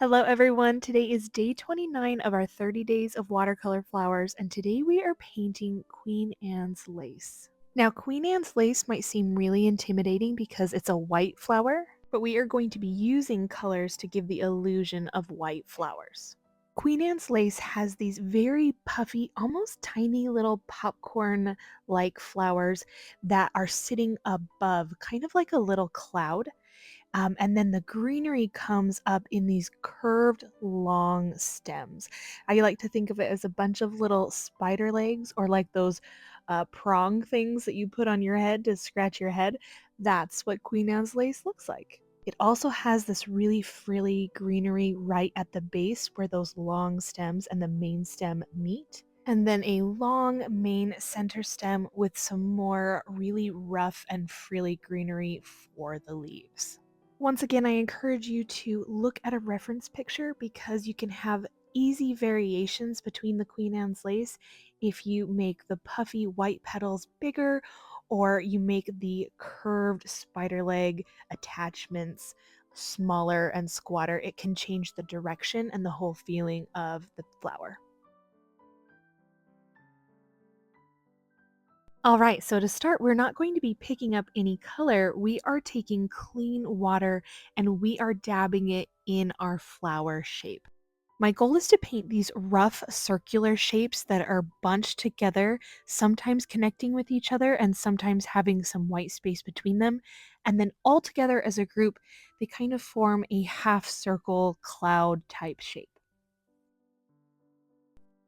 Hello everyone, today is day 29 of our 30 days of watercolor flowers, and today we are painting Queen Anne's lace. Now, Queen Anne's lace might seem really intimidating because it's a white flower, but we are going to be using colors to give the illusion of white flowers. Queen Anne's lace has these very puffy, almost tiny little popcorn-like flowers that are sitting above, kind of like a little cloud. And then the greenery comes up in these curved, long stems. I like to think of it as a bunch of little spider legs or like those prong things that you put on your head to scratch your head. That's what Queen Anne's lace looks like. It also has this really frilly greenery right at the base where those long stems and the main stem meet. And then a long main center stem with some more really rough and frilly greenery for the leaves. Once again, I encourage you to look at a reference picture because you can have easy variations between the Queen Anne's lace if you make the puffy white petals bigger or you make the curved spider leg attachments smaller and squatter. It can change the direction and the whole feeling of the flower. All right, so to start, we're not going to be picking up any color. We are taking clean water and we are dabbing it in our flower shape. My goal is to paint these rough circular shapes that are bunched together, sometimes connecting with each other and sometimes having some white space between them. And then all together as a group, they kind of form a half circle cloud type shape.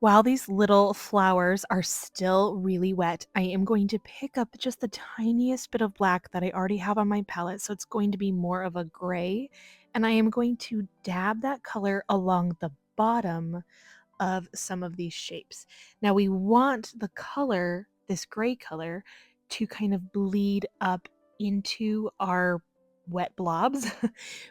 While these little flowers are still really wet, I am going to pick up just the tiniest bit of black that I already have on my palette, so it's going to be more of a gray, and I am going to dab that color along the bottom of some of these shapes. Now we want the color, this gray color, to kind of bleed up into our wet blobs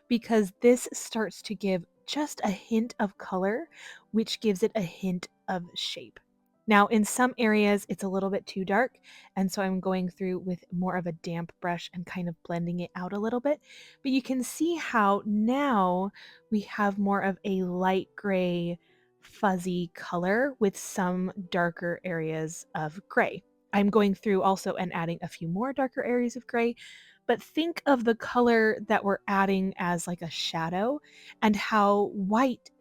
because this starts to give just a hint of color, which gives it a hint of shape. Now, in some areas, it's a little bit too dark, and so I'm going through with more of a damp brush and kind of blending it out a little bit. But you can see how now we have more of a light gray, fuzzy color with some darker areas of gray. I'm going through also and adding a few more darker areas of gray, but think of the color that we're adding as like a shadow and how white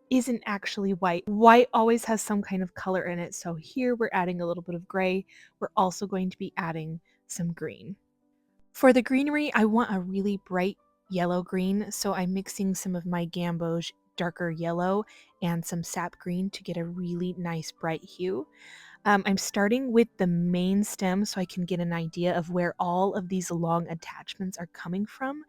isn't actually white. White always has some kind of color in it. So here we're adding a little bit of gray. We're also going to be adding some green. For the greenery, I want a really bright yellow green. So I'm mixing some of my gamboge darker yellow and some sap green to get a really nice bright hue. I'm starting with the main stem so I can get an idea of where all of these long attachments are coming from.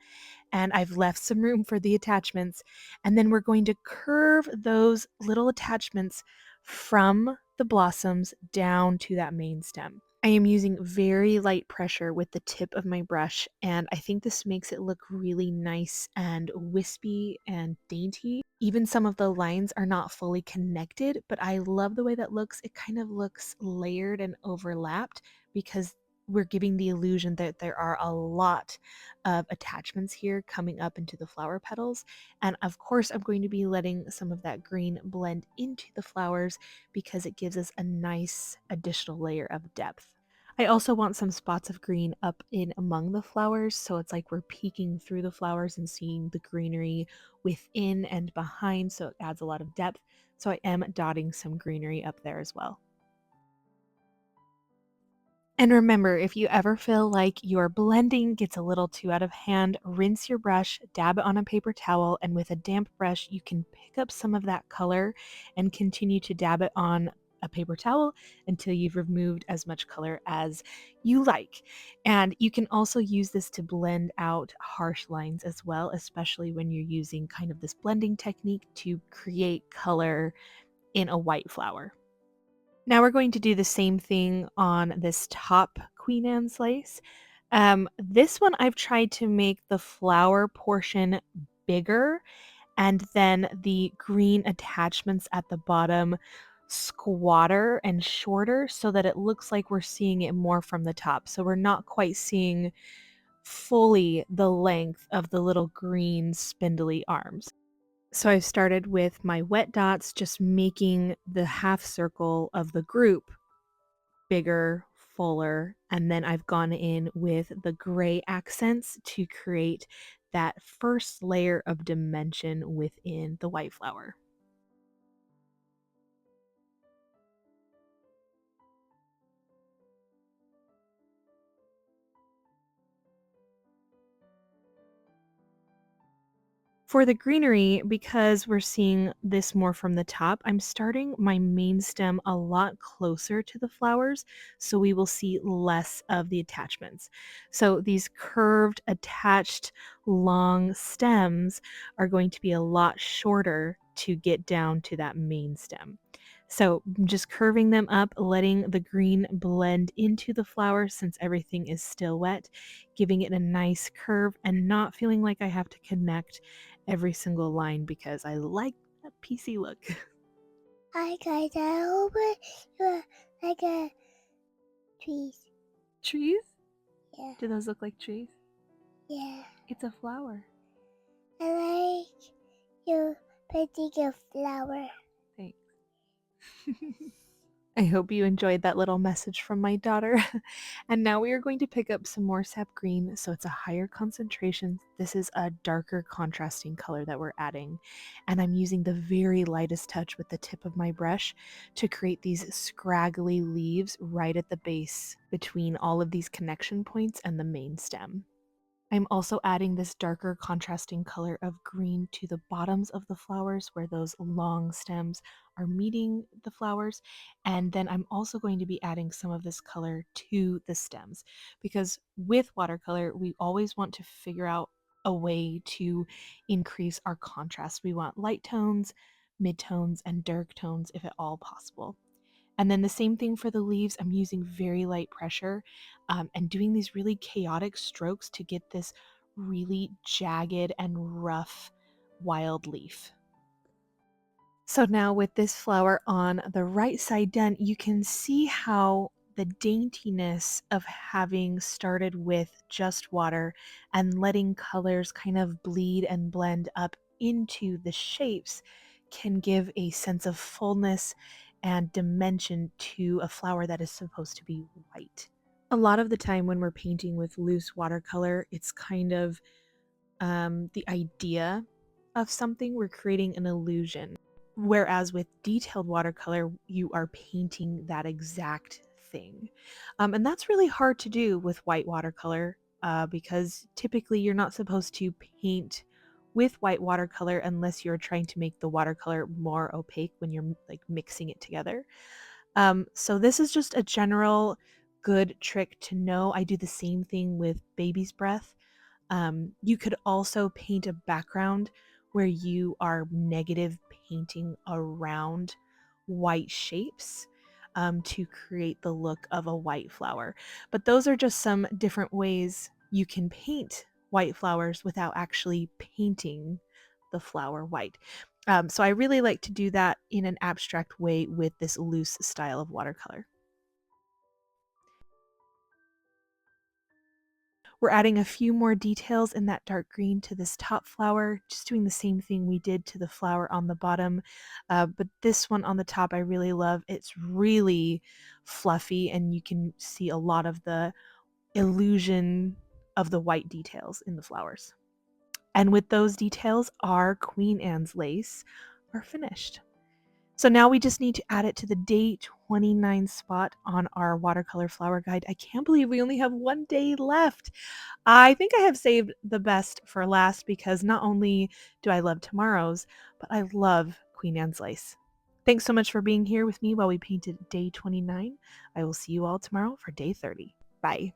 And I've left some room for the attachments. And then we're going to curve those little attachments from the blossoms down to that main stem. I am using very light pressure with the tip of my brush, and I think this makes it look really nice and wispy and dainty. Even some of the lines are not fully connected, but I love the way that looks. It kind of looks layered and overlapped because we're giving the illusion that there are a lot of attachments here coming up into the flower petals. And of course, I'm going to be letting some of that green blend into the flowers because it gives us a nice additional layer of depth. I also want some spots of green up in among the flowers, so it's like we're peeking through the flowers and seeing the greenery within and behind, so it adds a lot of depth. So I am dotting some greenery up there as well. And remember, if you ever feel like your blending gets a little too out of hand, rinse your brush, dab it on a paper towel, and with a damp brush, you can pick up some of that color and continue to dab it on a paper towel until you've removed as much color as you like. And you can also use this to blend out harsh lines as well, especially when you're using kind of this blending technique to create color in a white flower. Now we're going to do the same thing on this top Queen Anne's lace. This one I've tried to make the flower portion bigger and then the green attachments at the bottom squatter and shorter so that it looks like we're seeing it more from the top. So we're not quite seeing fully the length of the little green spindly arms. So I've started with my wet dots, just making the half circle of the group bigger, fuller, and then I've gone in with the gray accents to create that first layer of dimension within the white flower. For the greenery, because we're seeing this more from the top, I'm starting my main stem a lot closer to the flowers, so we will see less of the attachments. So these curved, attached, long stems are going to be a lot shorter to get down to that main stem. So I'm just curving them up, letting the green blend into the flower since everything is still wet, giving it a nice curve and not feeling like I have to connect every single line because I like that PC look. I got over like a trees. Trees? Yeah, Do those look like trees? yeah. It's a flower. I like you putting a flower. Thanks. I hope you enjoyed that little message from my daughter. And now we are going to pick up some more sap green, so it's a higher concentration. This is a darker contrasting color that we're adding. And I'm using the very lightest touch with the tip of my brush to create these scraggly leaves right at the base between all of these connection points and the main stem. I'm also adding this darker contrasting color of green to the bottoms of the flowers where those long stems are meeting the flowers. And then I'm also going to be adding some of this color to the stems because with watercolor, we always want to figure out a way to increase our contrast. We want light tones, mid tones, and dark tones if at all possible. And then the same thing for the leaves. I'm using very light pressure and doing these really chaotic strokes to get this really jagged and rough wild leaf. So now with this flower on the right side done, you can see how the daintiness of having started with just water and letting colors kind of bleed and blend up into the shapes can give a sense of fullness and dimension to a flower that is supposed to be white. A lot of the time when we're painting with loose watercolor, it's kind of the idea of something, we're creating an illusion. Whereas with detailed watercolor, you are painting that exact thing. And that's really hard to do with white watercolor because typically you're not supposed to paint with white watercolor unless you're trying to make the watercolor more opaque when you're like mixing it together. So this is just a general good trick to know. I do the same thing with baby's breath. You could also paint a background where you are negative painting around white shapes to create the look of a white flower. But those are just some different ways you can paint white flowers without actually painting the flower white. So I really like to do that in an abstract way with this loose style of watercolor. We're adding a few more details in that dark green to this top flower, just doing the same thing we did to the flower on the bottom. But this one on the top I really love. It's really fluffy and you can see a lot of the illusion of the white details in the flowers. And with those details, our Queen Anne's lace are finished. So now we just need to add it to the day 29 spot on our watercolor flower guide. I can't believe we only have one day left. I think I have saved the best for last because not only do I love tomorrow's, but I love Queen Anne's lace. Thanks so much for being here with me while we painted day 29. I will see you all tomorrow for day 30. Bye.